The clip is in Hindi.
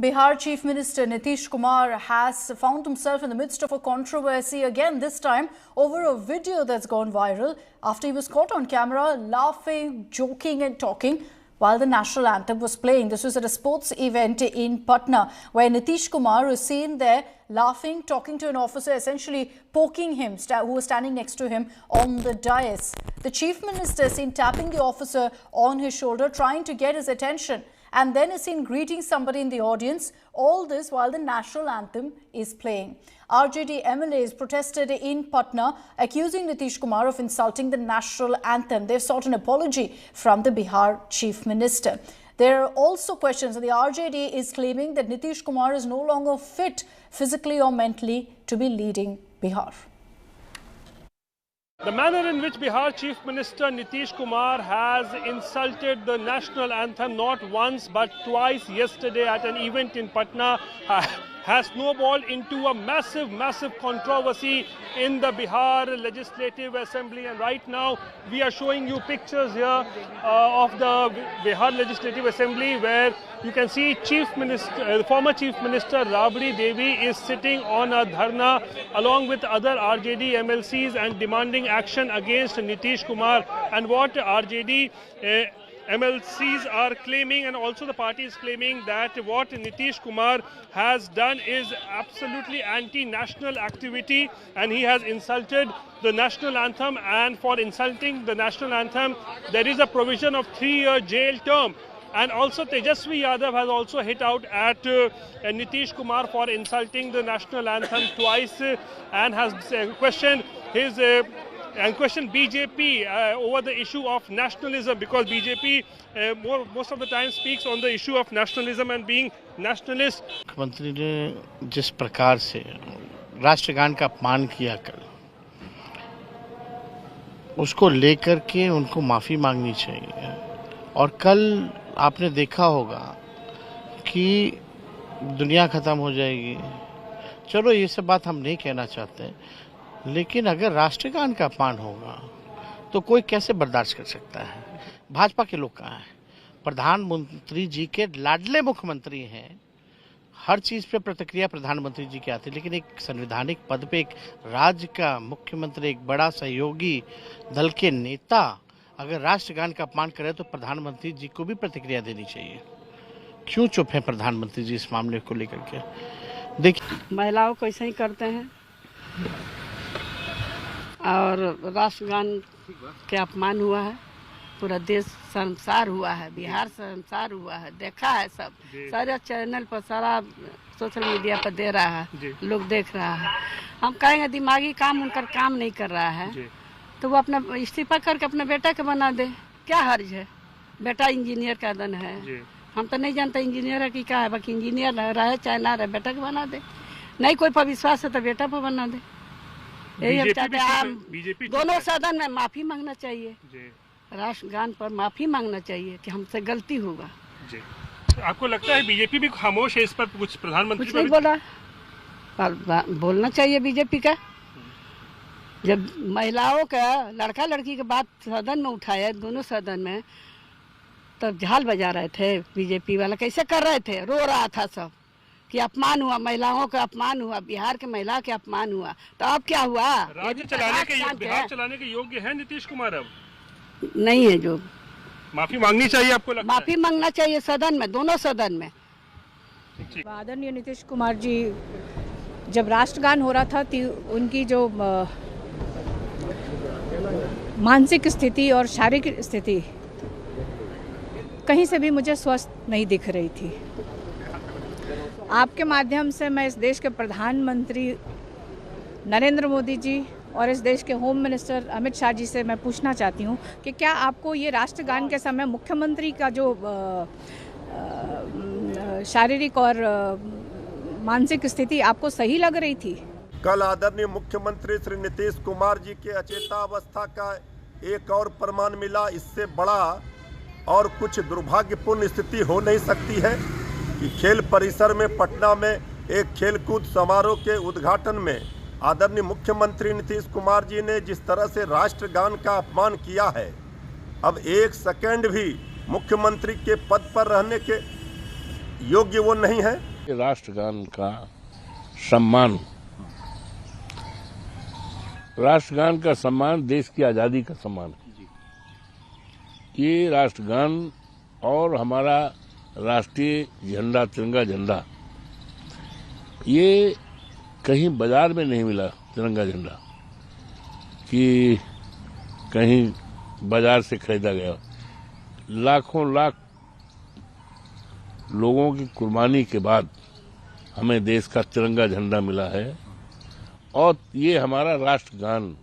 Bihar Chief Minister Nitish Kumar has found himself in the midst of a controversy again, this time over a video that's gone viral after he was caught on camera laughing, joking and talking while the national anthem was playing. This was at a sports event in Patna where Nitish Kumar was seen there laughing, talking to an officer, essentially poking him, who was standing next to him on the dais. The Chief Minister seen tapping the officer on his shoulder, trying to get his attention, and then is seen greeting somebody in the audience, all this while the national anthem is playing. RJD MLAs protested in Patna, accusing Nitish Kumar of insulting the national anthem. They've sought an apology from the Bihar Chief Minister. There are also questions, and the RJD is claiming that Nitish Kumar is no longer fit physically or mentally to be leading Bihar. The manner in which Bihar Chief Minister Nitish Kumar has insulted the national anthem not once but twice yesterday at an event in Patna has snowballed into a massive controversy in the Bihar Legislative Assembly. And right now we are showing you pictures here of the Bihar Legislative Assembly where you can see former Chief Minister Rabri Devi is sitting on a dharna along with other RJD MLCs and demanding action against Nitish Kumar. And what RJD MLCs are claiming, and also the party is claiming, that what Nitish Kumar has done is absolutely anti-national activity and he has insulted the national anthem, and for insulting the national anthem there is a provision of 3-year jail term. And also Tejasvi Yadav has also hit out at Nitish Kumar for insulting the national anthem twice and has questioned BJP over the issue of nationalism, because BJP most of the time speaks on the issue of nationalism and being nationalist. मुख्यमंत्री ने जिस प्रकार से राष्ट्रगान का अपमान किया कल, उसको लेकर के उनको माफ़ी मांगनी चाहिए। और कल आपने देखा होगा कि दुनिया ख़त्म हो जाएगी। चलो ये सब बात हम नहीं कहना चाहते, लेकिन अगर राष्ट्रगान का अपमान होगा तो कोई कैसे बर्दाश्त कर सकता है। भाजपा के लोग कहाँ हैं? प्रधानमंत्री जी के लाडले मुख्यमंत्री हैं, हर चीज़ पे प्रतिक्रिया प्रधानमंत्री जी की आती है, लेकिन एक संवैधानिक पद पे एक राज्य का मुख्यमंत्री, एक बड़ा सहयोगी दल के नेता अगर राष्ट्रगान का अपमान करे तो प्रधानमंत्री जी को भी प्रतिक्रिया देनी चाहिए। क्यों चुप है प्रधानमंत्री जी इस मामले को लेकर के? देखिए, महिलाओं को ऐसे ही करते हैं और राष्ट्रगान के अपमान हुआ है, पूरा देश शर्मसार हुआ है, बिहार शर्मसार हुआ है, देखा है सब, सारे चैनल पर, सारा सोशल मीडिया पर दे रहा है, लोग देख रहा है। हम कहेंगे दिमागी काम उनका काम नहीं कर रहा है तो वो अपना इस्तीफा करके अपने बेटा के बना दे, क्या हर्ज है? बेटा इंजीनियर का दन है, हम तो नहीं जानते इंजीनियर है कि क्या है, बाकी इंजीनियर रहे चाहे ना रहे, बेटा के बना दे। नहीं कोई पर विश्वास है तो बेटा पर बना दे। यही हम चाहते हैं। दोनों सदन में माफी मांगना चाहिए, राष्ट्रगान पर माफी मांगना चाहिए कि हमसे गलती होगा। आपको लगता है बीजेपी भी खामोश है इस पर? कुछ प्रधानमंत्री कुछ नहीं बोला, बोलना चाहिए बीजेपी का। जब महिलाओं का लड़का लड़की की बात सदन में उठाया, दोनों सदन में, तब झाल बजा रहे थे बीजेपी वाला, कैसे कर रहे थे, रो रहा था सब कि अपमान हुआ, महिलाओं का अपमान हुआ, बिहार के महिला के अपमान हुआ। तो अब क्या हुआ? राज्य बिहार चलाने के योग्य है नीतीश कुमार? अब नहीं है। जो माफी मांगनी चाहिए आपको लगता है? माफी मांगना चाहिए सदन में, दोनों सदन में। आदरणीय नीतीश कुमार जी जब राष्ट्रगान हो रहा था तो उनकी जो मानसिक स्थिति और शारीरिक स्थिति कहीं से भी मुझे स्वस्थ नहीं दिख रही थी। आपके माध्यम से मैं इस देश के प्रधानमंत्री नरेंद्र मोदी जी और इस देश के होम मिनिस्टर अमित शाह जी से मैं पूछना चाहती हूँ कि क्या आपको ये राष्ट्रगान के समय मुख्यमंत्री का जो शारीरिक और मानसिक स्थिति आपको सही लग रही थी? कल आदरणीय मुख्यमंत्री श्री नीतीश कुमार जी के अचेतावस्था का एक और प्रमाण मिला। इससे बड़ा और कुछ दुर्भाग्यपूर्ण स्थिति हो नहीं सकती है कि खेल परिसर में पटना में एक खेलकूद समारोह के उद्घाटन में आदरणीय मुख्यमंत्री नीतीश कुमार जी ने जिस तरह से राष्ट्रगान का अपमान किया है, अब एक सेकंड भी मुख्यमंत्री के पद पर रहने के योग्य वो नहीं है। राष्ट्रगान का सम्मान, राष्ट्रगान का सम्मान देश की आजादी का सम्मान है। ये राष्ट्रगान और हमारा राष्ट्रीय झंडा, तिरंगा झंडा, ये कहीं बाजार में नहीं मिला। तिरंगा झंडा कि कहीं बाजार से खरीदा गया, लाखों लाख लोगों की कुर्बानी के बाद हमें देश का तिरंगा झंडा मिला है। और ये हमारा राष्ट्रगान